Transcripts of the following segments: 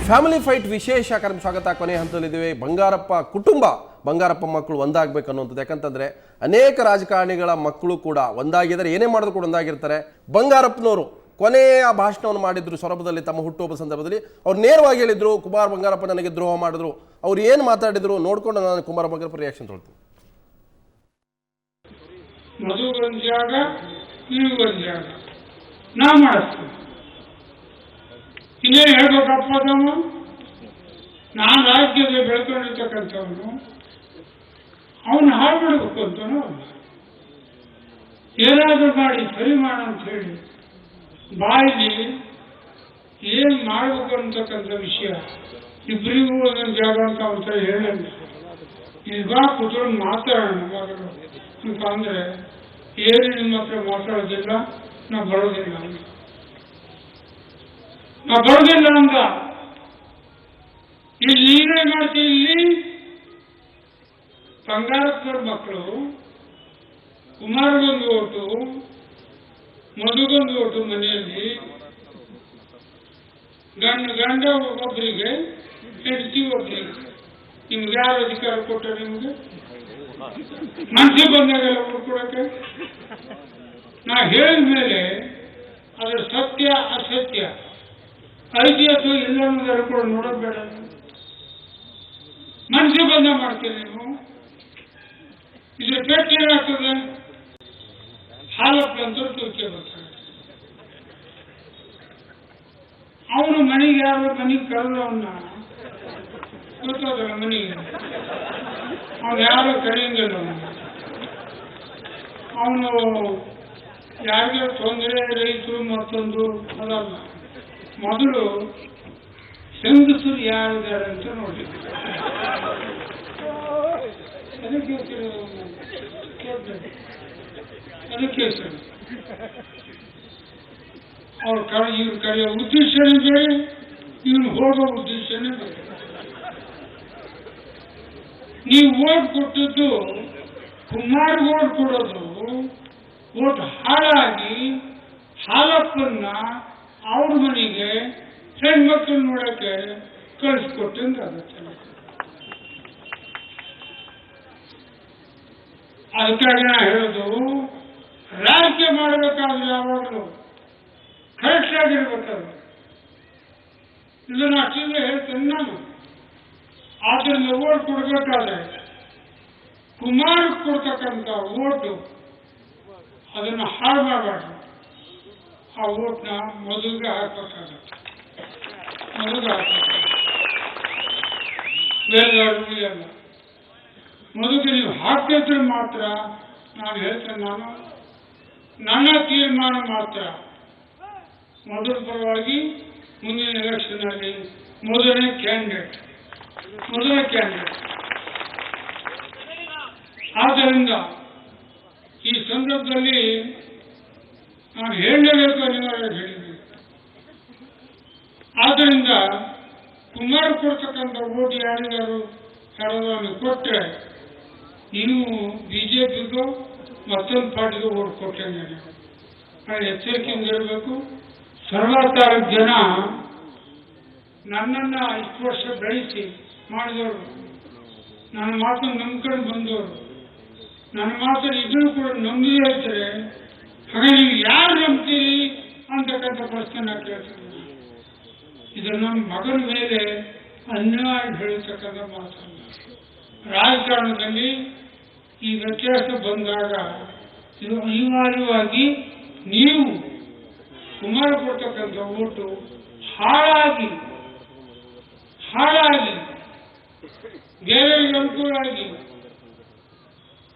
Family fight ವಿಶೇಷ ಕಾರ್ಯಕ್ರಮ ಸ್ವಾಗತ. ಕೊನೆ ಹಂತದಲ್ಲಿದ್ದೀವಿ. ಬಂಗಾರಪ್ಪ ಕುಟುಂಬ, ಬಂಗಾರಪ್ಪ ಮಕ್ಕಳು ಒಂದಾಗಬೇಕು ಅನ್ನುವಂಥದ್ದು. ಯಾಕಂತಂದರೆ ಅನೇಕ ರಾಜಕಾರಣಿಗಳ ಮಕ್ಕಳು ಕೂಡ ಒಂದಾಗಿದ್ದಾರೆ, ಏನೇ ಮಾಡಿದ್ರು ಕೂಡ ಒಂದಾಗಿರ್ತಾರೆ. ಬಂಗಾರಪ್ಪನವರು ಕೊನೆಯ ಭಾಷಣವನ್ನು ಮಾಡಿದ್ರು ಸೊರಬದಲ್ಲಿ ತಮ್ಮ ಹುಟ್ಟುಹಬ್ಬ ಸಂದರ್ಭದಲ್ಲಿ. ಅವ್ರು ನೇರವಾಗಿ ಹೇಳಿದ್ರು, ಕುಮಾರ್ ಬಂಗಾರಪ್ಪ ನನಗೆ ದ್ರೋಹ ಮಾಡಿದ್ರು. ಅವ್ರು ಏನು ಮಾತಾಡಿದ್ರು ನೋಡ್ಕೊಂಡು ನಾನು ಕುಮಾರ್ ಬಂಗಾರಪ್ಪ ರಿಯಾಕ್ಷನ್ ತೊಳ್ತೀನಿ. ಮಧು ಬಂದಾಗ ನೀವು ಬಂದಾಗ ನಾ ಮಾಡಿಸ್ತೀನಿ. ಇನ್ನೇನು ಹೇಳ್ಬೇಕಪ್ಪ ಅದನ್ನು? ನಾನು ರಾಜ್ಯದಲ್ಲಿ ಬೆಳ್ಕೊಂಡಿರ್ತಕ್ಕಂಥವನು ಅವನು ಹಾಳು ಮಾಡಬೇಕು ಅಂತನೂ ಅಲ್ಲ. ಏನಾದರೂ ಮಾಡಿ ಸರಿ ಮಾಡ ಅಂತ ಹೇಳಿ ಬಾಯಿಲಿ ಏನು ಮಾಡಬೇಕು ಅಂತಕ್ಕಂಥ ವಿಷಯ ಇಬ್ಬರಿಗೂ ಒಂದೊಂದು ಜಾಗ ಅಂತ ಒಂಥರ ಹೇಳಿಲ್ಲ. ಈಗ ಕೂತ್ಕೊಂಡು ಮಾತಾಡೋಣ ಮಗಳು ಅಂತ ಅಂದರೆ ಏನು ನಿಮ್ಮ ಹತ್ರ ಮಾತಾಡೋದಿಲ್ಲ, ನಾ ಬರೋದಿಲ್ಲ ಅಂತ ಇಲ್ಲಿ ನೀವೇ ಮಾಡ್ತೀವಿ. ಇಲ್ಲಿ ಬಂಗಾರಪ್ಪನವ್ರ ಮಕ್ಕಳು ಕುಮಾರ್ಗೊಂದು ಓಟು, ಮಧುಗೊಂದು ಓಟು, ಮನೆಯಲ್ಲಿ ಗಂಡ ಒಬ್ಬರಿಗೆ, ಹೆಂಡತಿ ಒಬ್ಬರಿಗೆ. ನಿಮ್ಗೆ ಯಾರು ಅಧಿಕಾರ ಕೊಟ್ಟರೆ? ನಿಮ್ಗೆ ಮನಸ್ಸು ಬಂದಾಗೆಲ್ಲ ಕೊಡಕ್ಕೆ ನಾ ಹೇಳಿದ ಮೇಲೆ ಅದರ ಸತ್ಯ ಅಸತ್ಯ ಐತಿ ಅಥವಾ ಇಲ್ಲ ಅನ್ನೋದಾರು ಕೂಡ ನೋಡೋದು ಬೇಡ. ಮನಸ್ಸು ಬಂದ ಮಾಡ್ತೀರಿ ನೀವು. ಇದ್ರ ಪೆಟ್ಟು ಏನಾಗ್ತದೆ? ಹಾಲಪ್ಪಂತೂ ತೂಕೆ ಬರ್ತಾರೆ. ಅವನು ಮನೆಗೆ ಯಾರು ಮನೆಗೆ ಕರೆದು ಅವನ್ನ ಗೊತ್ತಾಗಲ್ಲ. ಮನೆಗೆ ಅವನು ಯಾರು ಕರೆಯಂಗಿಲ್ಲ. ಅವನು ಯಾರಿಗೆ ತೊಂದರೆ, ರೈತರು ಮತ್ತೊಂದು ಅದಲ್ಲ. ಮೊದಲು ಹೆಂಗಸರು ಯಾರಿದ್ದಾರೆ ಅಂತ ನೋಡಿ. ಅದಕ್ಕೆ ಸರಿ ಅವ್ರು ಇವ್ರು ಕರೆಯೋ ಉದ್ದೇಶನೇ ಬೇರೆ, ಇವನು ಹೋಗೋ ಉದ್ದೇಶನೇ ಬೇರೆ. ನೀವು ಓಟ್ ಕೊಟ್ಟದ್ದು ಕುಮಾರ್ ಓಟ್ ಕೊಡೋದು ಓಟ್ ಹಾಳಾಗಿ ಹಾಲಪ್ಪನ್ನ ಅವ್ರ ಮನೆಗೆ ಹೆಣ್ಮಕ್ಳು ನೋಡಕ್ಕೆ ಕಳಿಸ್ಕೊಟ್ಟಂಗಾಗುತ್ತೆ. ಅದಕ್ಕಾಗಿ ನಾ ಹೇಳೋದು, ರಾಜಕೀಯ ಮಾಡಬೇಕಾದ್ರೆ ಯಾವಾಗಲೂ ಕರೆಕ್ಟ್ ಆಗಿರ್ಬೇಕಾದ್ರೆ ಇದನ್ನು ಅಷ್ಟಿಂದ ಹೇಳ್ತೇನೆ ನಾನು. ಆದ್ದರಿಂದ ಓಟ್ ಕೊಡ್ಬೇಕಾದ್ರೆ ಕುಮಾರ್ ಕೊಡ್ತಕ್ಕಂಥ ಓಟು ಅದನ್ನು ಹಾಳು ಮಾಡಬಾರ್ದು. ಆ ಓಟ್ನ ಮಧುಗೆ ಹಾಕಬೇಕಾಗತ್ತೆ. ಮಧುಗೆ ಹಾಕಬೇಕು, ಬೇರೆದವ್ರಿಗೆ ಅಲ್ಲ. ಮಧುಗೆ ನೀವು ಹಾಕಿದ್ರೆ ಮಾತ್ರ ನಾನು ಹೇಳ್ತೇನೆ, ನಾನು ನನ್ನ ತೀರ್ಮಾನ ಮಾತ್ರ ಮಧುರ ಪರವಾಗಿ ಮುಂದಿನ ಎಲೆಕ್ಷನ್ನಲ್ಲಿ ಮೊದಲನೇ ಕ್ಯಾಂಡಿಡೇಟ್. ಆದ್ದರಿಂದ ಈ ಸಂದರ್ಭದಲ್ಲಿ ನಾನು ಹೇಳಲೇಬೇಕು, ಅನಿವಾರ್ಯ ಹೇಳಿದ್ದೀನಿ. ಆದ್ದರಿಂದ ಕುಮಾರ್ ಕೊಡ್ತಕ್ಕಂಥ ಓಟ್ ಯಾರಿಗಾರು ಯಾರಾದ್ರೂ ಕೊಟ್ಟರೆ ನೀವು ಬಿಜೆಪಿಗೂ ಮತ್ತೊಂದು ಪಾರ್ಟಿಗೂ ಓಟ್ ಕೊಟ್ಟಂಗೆ ನಾನು ಎಚ್ಚರಿಕೆಯಿಂದ ಇರಬೇಕು. ಸರ್ವಾಧಾರ ಜನ ನನ್ನನ್ನು ಇಷ್ಟು ವರ್ಷ ಬೆಳೆಸಿ ಮಾಡಿದವರು, ನನ್ನ ಮಾತನ್ನು ನಂಬ್ಕೊಂಡು ಬಂದವರು, ನನ್ನ ಮಾತನ್ನು ಇದನ್ನು ಕೂಡ ನಂಬಿದೇ ಇದ್ದರೆ ಹಾಗೆ ನೀವು ಯಾರು ನಂಬ್ತೀರಿ ಅಂತಕ್ಕಂಥ ಪ್ರಶ್ನೆ ಕೇಳ್ತೀನಿ. ಇದು ನಮ್ಮ ಮಗನ ಮೇಲೆ ಅನ್ಯಾಯ ಬೆಳೀತಕ್ಕಂಥ ಮಾತಲ್ಲ. ರಾಜಕಾರಣದಲ್ಲಿ ಈ ವ್ಯತ್ಯಾಸ ಬಂದಾಗ ಇದು ಅನಿವಾರ್ಯವಾಗಿ ನೀವು ಕುಮಾರ ಕೊಡ್ತಕ್ಕಂಥ ಓಟು ಹಾಳಾಗಿ ಬೇರೆಯವರಿಗೆ ಅನುಕೂಲ ಆಗಿ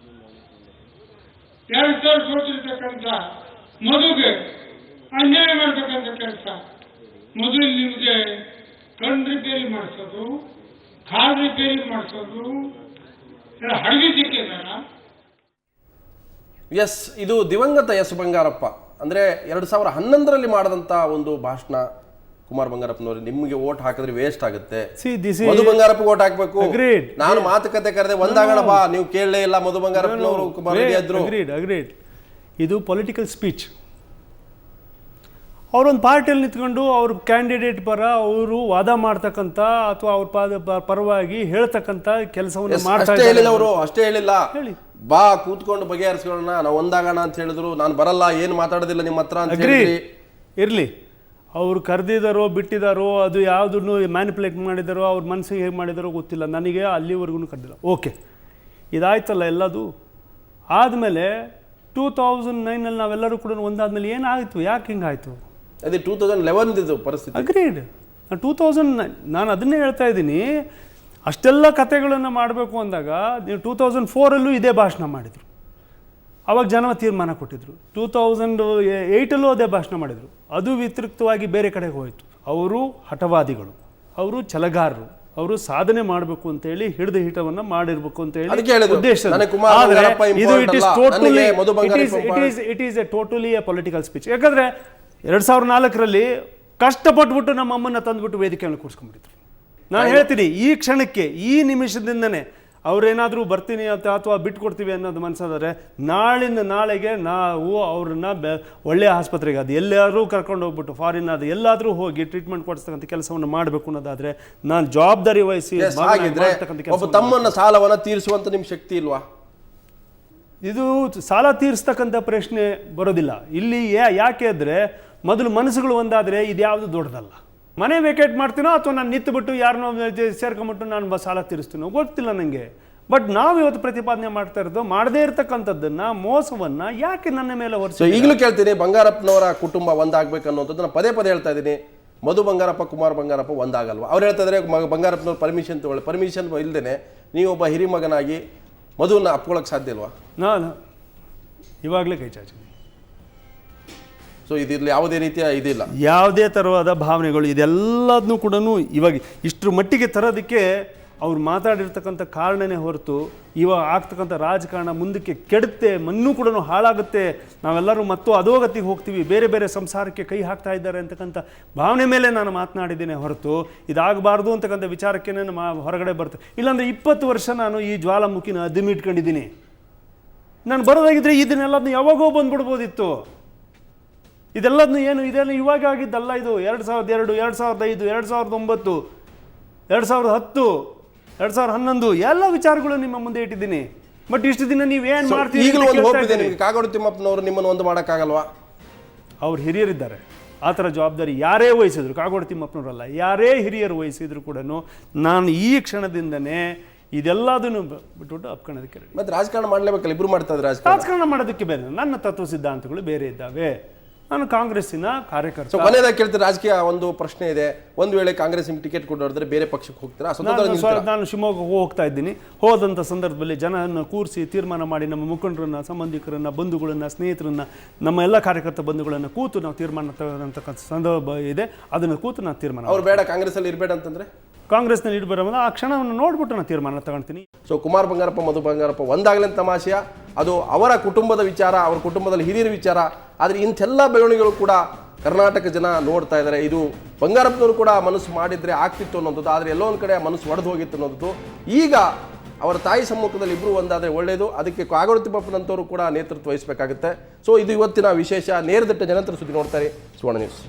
2000 ಕೊಟ್ಟಿರ್ತಕ್ಕಂಥ ಮಧುಗೆ ಅನ್ಯಾಯ ಮಾಡ್ತಕ್ಕಂಥ ಕೆಲಸ. ಮೊದಲು ನಿಮಗೆ ಕಣ್ ರಿಪೇರಿ ಮಾಡಿಸೋದು, ಕಾಲ್ ರಿಪೇರಿ ಮಾಡಿಸೋದು, ಹಡಗಿ ಸಿಕ್ಕಿದಾರ. ಎಸ್, ಇದು ದಿವಂಗತ ಎಸ್ ಬಂಗಾರಪ್ಪ ಅಂದರೆ 2011ರಲ್ಲಿ ಮಾಡಿದಂಥ ಒಂದು ಭಾಷಣ. ಕುಮಾರ್ ಬಂಗಾರಪ್ಪನವರು ನಿಮಗೆ ಓಟ್ ಹಾಕಿದ್ರೆ ವೇಸ್ಟ್ ಆಗುತ್ತೆ. ಮಧು ಬಂಗಾರಪ್ಪ ಓಟ್ ಹಾಕ್ಬೇಕು. ನಾನು ಮಾತುಕತೆ ಕರೆದೆ, ಒಂದಾಗಣ ಬಾ, ನೀವು ಕೇಳಲೇ ಇಲ್ಲ. ಮಧು ಬಂಗಾರಪ್ಪನವರು ಕುಮಾರ್ ಅಗ್ರೀಡ್. ಇದು ಪೊಲಿಟಿಕಲ್ ಸ್ಪೀಚ್. ಅವರೊಂದು ಪಾರ್ಟಿಯಲ್ಲಿ ನಿಂತ್ಕೊಂಡು ಅವ್ರ ಕ್ಯಾಂಡಿಡೇಟ್ ಪರ ಅವರು ವಾದ ಮಾಡ್ತಕ್ಕಂಥ ಅಥವಾ ಅವ್ರ ಪರವಾಗಿ ಹೇಳ್ತಕ್ಕಂಥ ಕೆಲಸವನ್ನು ಮಾಡ್ತಾ ಅಷ್ಟೇ ಹೇಳಿಲ್ಲ ಅವರು, ಅಷ್ಟೇ ಹೇಳಿಲ್ಲ. ಹೇಳಿ. ಬಾ ಕೂತ್ಕೊಂಡು ಬಗೆಹರಿಸ್ಕೊಳ್ಳೋಣ, ನಾವು ಒಂದಾಗೋಣ ಅಂತ ಹೇಳಿದ್ರು. ನಾನು ಬರಲ್ಲ, ಏನು ಮಾತಾಡೋದಿಲ್ಲ ನಿಮ್ಮ ಹತ್ರ ಅಂತ ಹೇಳಿ. ಇರಲಿ, ಅವರು ಕರೆದಿದ್ದಾರೋ ಬಿಟ್ಟಿದ್ದಾರೋ, ಅದು ಯಾವುದನ್ನು ಮ್ಯಾನಿಪುಲೇಟ್ ಮಾಡಿದಾರೋ, ಅವ್ರ ಮನಸ್ಸಿಗೆ ಹೇಗೆ ಮಾಡಿದಾರೋ ಗೊತ್ತಿಲ್ಲ, ನನಗೆ ಅಲ್ಲಿವರೆಗೂ ಕರೆದಿಲ್ಲ. ಓಕೆ, ಇದಾಯ್ತಲ್ಲ ಎಲ್ಲದು. ಆದಮೇಲೆ 2009 ನಾವೆಲ್ಲರೂ ಕೂಡ ಒಂದಾದ್ಮೇಲೆ ಏನಾಯಿತು, ಯಾಕೆ ಹಿಂಗಾಯಿತು? ಅದೇ 2011 ಪರಿಸ್ಥಿತಿ. ಅಗ್ರೀಡ್. 2009 ನಾನು ಅದನ್ನೇ ಹೇಳ್ತಾ ಇದ್ದೀನಿ. ಅಷ್ಟೆಲ್ಲ ಕಥೆಗಳನ್ನು ಮಾಡಬೇಕು ಅಂದಾಗ ನೀವು 2004 ಇದೇ ಭಾಷಣ ಮಾಡಿದರು. ಅವಾಗ ಜನ ತೀರ್ಮಾನ ಕೊಟ್ಟಿದ್ರು. 2008 ಅದೇ ಭಾಷಣ ಮಾಡಿದರು. ಅದು ವ್ಯತಿರಿಕ್ತವಾಗಿ ಬೇರೆ ಕಡೆಗೆ ಹೋಯಿತು. ಅವರು ಹಠವಾದಿಗಳು, ಅವರು ಛಲಗಾರರು, ಅವರು ಸಾಧನೆ ಮಾಡಬೇಕು ಅಂತ ಹೇಳಿ ಹಿಡಿದ ಹಿಟವನ್ನು ಮಾಡಿರ್ಬೇಕು ಅಂತ ಹೇಳಿ ಉದ್ದೇಶ. It is A totally A political speech. ಯಾಕಂದ್ರೆ 2004 ಕಷ್ಟಪಟ್ಬಿಟ್ಟು ನಮ್ಮ ಅಮ್ಮನ್ನ ತಂದುಬಿಟ್ಟು ವೇದಿಕೆಯನ್ನು ಕೂರಿಸ್ಕೊಂಡ್ಬಿಟ್ಟಿದ್ರು. ನಾನು ಹೇಳ್ತೀನಿ, ಈ ಕ್ಷಣಕ್ಕೆ ಈ ನಿಮಿಷದಿಂದನೇ ಅವ್ರೇನಾದರೂ ಬರ್ತೀನಿ ಅಂತ ಅಥವಾ ಬಿಟ್ಕೊಡ್ತೀವಿ ಅನ್ನೋದು ಮನಸ್ಸಾದರೆ ನಾಳಿಂದ ನಾಳೆಗೆ ನಾವು ಅವ್ರನ್ನ ಒಳ್ಳೆಯ ಆಸ್ಪತ್ರೆಗೆ, ಅದು ಎಲ್ಲಾದರೂ ಕರ್ಕೊಂಡು ಹೋಗ್ಬಿಟ್ಟು ಫಾರಿನ್ ಅದು ಎಲ್ಲಾದರೂ ಹೋಗಿ ಟ್ರೀಟ್ಮೆಂಟ್ ಕೊಡಿಸ್ತಕ್ಕಂಥ ಕೆಲಸವನ್ನು ಮಾಡಬೇಕು ಅನ್ನೋದಾದರೆ ನಾನು ಜವಾಬ್ದಾರಿ ವಹಿಸಿ ತಮ್ಮನ್ನ ಸಾಲವನ್ನು ತೀರಿಸುವಂತ ನಿಮ್ಮ ಶಕ್ತಿ ಇಲ್ವಾ? ಇದು ಸಾಲ ತೀರಿಸ್ತಕ್ಕಂಥ ಪ್ರಶ್ನೆ ಬರೋದಿಲ್ಲ ಇಲ್ಲಿ. ಯಾಕೆ ಅಂದರೆ ಮೊದಲು ಮನಸ್ಸುಗಳು ಒಂದಾದರೆ ಇದ್ಯಾವುದು ದೊಡ್ಡದಲ್ಲ. ಮನೆ ವೇಕೇಟ್ ಮಾಡ್ತೀನೋ ಅಥವಾ ನಾನು ನಿಂತುಬಿಟ್ಟು ಯಾರನ್ನೋ ಸೇರ್ಕೊಂಬಿಟ್ಟು ನಾನು ಸಾಲ ತೀರಿಸ್ತೀನೋ ಗೊತ್ತಿಲ್ಲ ನನಗೆ. ಬಟ್ ನಾವು ಇವತ್ತು ಪ್ರತಿಪಾದನೆ ಮಾಡ್ತಾ ಇರೋದು ಮಾಡದೇ ಇರತಕ್ಕಂಥದ್ದನ್ನ, ಮೋಸವನ್ನ ಯಾಕೆ ನನ್ನ ಮೇಲೆ ಹೊರಿಸಿ. ಈಗಲೂ ಕೇಳ್ತೀನಿ, ಬಂಗಾರಪ್ಪನವರ ಕುಟುಂಬ ಒಂದಾಗಬೇಕು ಅನ್ನೋದನ್ನ ಪದೇ ಪದೇ ಹೇಳ್ತಾ ಇದ್ದೀನಿ. ಮಧು ಬಂಗಾರಪ್ಪ, ಕುಮಾರ್ ಬಂಗಾರಪ್ಪ ಒಂದಾಗಲ್ವಾ? ಅವ್ರು ಹೇಳ್ತಾ ಇದ್ದಾರೆ ಬಂಗಾರಪ್ಪನವ್ರು ಪರ್ಮಿಷನ್ ಇಲ್ಲದೇನೆ ನೀವೊಬ್ಬ ಹಿರಿಮಗನಾಗಿ ಮಧುವನ್ನ ಅಪ್ಕೊಳ್ಳೋಕೆ ಸಾಧ್ಯ ಇಲ್ವಾ? ನಾನು ಇವಾಗಲೇ ಕೈ ಚಾಚಿದ್ದೀನಿ. ಸೊ ಇದಿರಲಿ, ಯಾವುದೇ ರೀತಿಯ ಇದಿಲ್ಲ, ಯಾವುದೇ ಥರವಾದ ಭಾವನೆಗಳು ಇದೆಲ್ಲದನ್ನೂ ಕೂಡ ಇವಾಗ ಇಷ್ಟರ ಮಟ್ಟಿಗೆ ತರೋದಕ್ಕೆ ಅವ್ರು ಮಾತಾಡಿರ್ತಕ್ಕಂಥ ಕಾರಣನೇ ಹೊರತು ಇವಾಗ ಆಗ್ತಕ್ಕಂಥ ರಾಜಕಾರಣ ಮುಂದಕ್ಕೆ ಕೆಡುತ್ತೆ, ಮಣ್ಣು ಕೂಡ ಹಾಳಾಗುತ್ತೆ, ನಾವೆಲ್ಲರೂ ಮತ್ತು ಅಧೋಗತಿಗೆ ಹೋಗ್ತೀವಿ, ಬೇರೆ ಬೇರೆ ಸಂಸಾರಕ್ಕೆ ಕೈ ಹಾಕ್ತಾ ಇದ್ದಾರೆ ಅಂತಕ್ಕಂಥ ಭಾವನೆ ಮೇಲೆ ನಾನು ಮಾತನಾಡಿದ್ದೇನೆ ಹೊರತು ಇದಾಗಬಾರ್ದು ಅಂತಕ್ಕಂಥ ವಿಚಾರಕ್ಕೆ ನಾನು ಹೊರಗಡೆ ಬರ್ತೇನೆ. ಇಲ್ಲಾಂದರೆ 20 ವರ್ಷ ನಾನು ಈ ಜ್ವಾಲಾಮುಖಿನ ಅದಿಮಿಟ್ಕೊಂಡಿದ್ದೀನಿ. ನಾನು ಬರೋದಾಗಿದ್ದರೆ ಇದನ್ನೆಲ್ಲದನ್ನ ಯಾವಾಗೋ ಬಂದ್ಬಿಡ್ಬೋದಿತ್ತು. ಇದೆಲ್ಲದನ್ನು ಇದೆಲ್ಲ ಇವಾಗ ಆಗಿದ್ದಲ್ಲ. ಇದು 2002, 2005, 2009, 2010, 2011 ಎಲ್ಲ ವಿಚಾರಗಳು ನಿಮ್ಮ ಮುಂದೆ ಇಟ್ಟಿದ್ದೀನಿ. ಬಟ್ ಇಷ್ಟು ದಿನ ನೀವೇನು ಮಾಡ್ತೀವಿ? ಕಾಗೋಡು ತಿಮ್ಮಪ್ಪನವರು ನಿಮ್ಮನ್ನು ಒಂದು ಮಾಡೋಕ್ಕಾಗಲ್ವಾ? ಅವ್ರು ಹಿರಿಯರಿದ್ದಾರೆ, ಆ ಥರ ಜವಾಬ್ದಾರಿ ಯಾರೇ ವಹಿಸಿದ್ರು, ಕಾಗೋಡು ತಿಮ್ಮಪ್ಪನವರಲ್ಲ, ಯಾರೇ ಹಿರಿಯರು ವಹಿಸಿದ್ರು ಕೂಡ ನಾನು ಈ ಕ್ಷಣದಿಂದನೇ ಇದೆಲ್ಲದನ್ನು ಬಿಟ್ಬಿಟ್ಟು ಅಪ್ಕೊಳ್ಳೋದಕ್ಕೆ ರೆಡಿ. ಮತ್ತೆ ರಾಜಕಾರಣ ಮಾಡಲೇಬೇಕಲ್ಲ, ಇಬ್ರು ಮಾಡ್ತಾ ಇದ್ದಾರೆ. ರಾಜಕಾರಣ ಮಾಡೋದಕ್ಕೆ ಬೇರೆ, ನನ್ನ ತತ್ವ ಸಿದ್ಧಾಂತಗಳು ಬೇರೆ ಇದ್ದಾವೆ. ನಾನು ಕಾಂಗ್ರೆಸ್ಸಿನ ಕಾರ್ಯಕರ್ತ. ಕೊನೆಯದಾಗಿ ಕೇಳ್ತಾರೆ, ರಾಜಕೀಯ ಒಂದು ಪ್ರಶ್ನೆ ಇದೆ. ಒಂದು ವೇಳೆ ಕಾಂಗ್ರೆಸ್ ನಿಮ್ಗೆ ಟಿಕೆಟ್ ಕೊಟ್ಟರೆ ಬೇರೆ ಪಕ್ಷಕ್ಕೆ ಹೋಗ್ತೀರಾ? ನಾನು ಶಿವಮೊಗ್ಗ ಹೋಗ್ತಾ ಇದ್ದೀನಿ. ಹೋದಂಥ ಸಂದರ್ಭದಲ್ಲಿ ಜನರನ್ನು ಕೂರಿಸಿ ತೀರ್ಮಾನ ಮಾಡಿ, ನಮ್ಮ ಮುಖಂಡರನ್ನ, ಸಂಬಂಧಿಕರನ್ನ, ಬಂಧುಗಳನ್ನ, ಸ್ನೇಹಿತರನ್ನ, ನಮ್ಮ ಎಲ್ಲ ಕಾರ್ಯಕರ್ತ ಬಂಧುಗಳನ್ನು ಕೂತು ನಾವು ತೀರ್ಮಾನ ತಗೊಳ್ಳೋಂಥ ಸಂದರ್ಭ ಇದೆ. ಅದನ್ನು ಕೂತು ನಾನು ತೀರ್ಮಾನ. ಅವ್ರು ಬೇಡ ಕಾಂಗ್ರೆಸ್ಸಲ್ಲಿ ಇರಬೇಡ ಅಂತಂದ್ರೆ ಕಾಂಗ್ರೆಸ್ನಲ್ಲಿ ಇಡಬೇಡ, ಆ ಕ್ಷಣವನ್ನು ನೋಡ್ಬಿಟ್ಟು ನಾನು ತೀರ್ಮಾನ ತಗೊಳ್ತೀನಿ. ಸೊ ಕುಮಾರ್ ಬಂಗಾರಪ್ಪ, ಮಧು ಬಂಗಾರಪ್ಪ ಒಂದಾಗಲಿ ಅಂತ ತಮಾಷೆಯ, ಅದು ಅವರ ಕುಟುಂಬದ ವಿಚಾರ, ಅವರ ಕುಟುಂಬದಲ್ಲಿ ಹಿರಿಯರ ವಿಚಾರ. ಆದರೆ ಇಂಥೆಲ್ಲ ಬೆಳವಣಿಗೆಗಳು ಕೂಡ ಕರ್ನಾಟಕ ಜನ ನೋಡ್ತಾ ಇದ್ದಾರೆ. ಇದು ಬಂಗಾರಪ್ಪನವರು ಕೂಡ ಮನಸ್ಸು ಮಾಡಿದರೆ ಆಗ್ತಿತ್ತು ಅನ್ನೋದು, ಆದರೆ ಎಲ್ಲೋ ಒಂದು ಕಡೆ ಮನಸ್ಸು ಒಡೆದು ಹೋಗಿತ್ತು ಅನ್ನೋದು. ಈಗ ಅವರ ತಾಯಿ ಸಮ್ಮುಖದಲ್ಲಿ ಇಬ್ಬರು ಒಂದಾದರೆ ಒಳ್ಳೆಯದು. ಅದಕ್ಕೆ ಕಾಗೋಡು ತಿಮ್ಮಪ್ಪನಂತವರು ಕೂಡ ನೇತೃತ್ವ ವಹಿಸಬೇಕಾಗುತ್ತೆ. ಸೊ ಇದು ಇವತ್ತಿನ ವಿಶೇಷ. ನೇರದಿಟ್ಟ ಜನಂತರ ಸುದ್ದಿ ನೋಡ್ತಾರೆ ಸುವರ್ಣ ನ್ಯೂಸ್.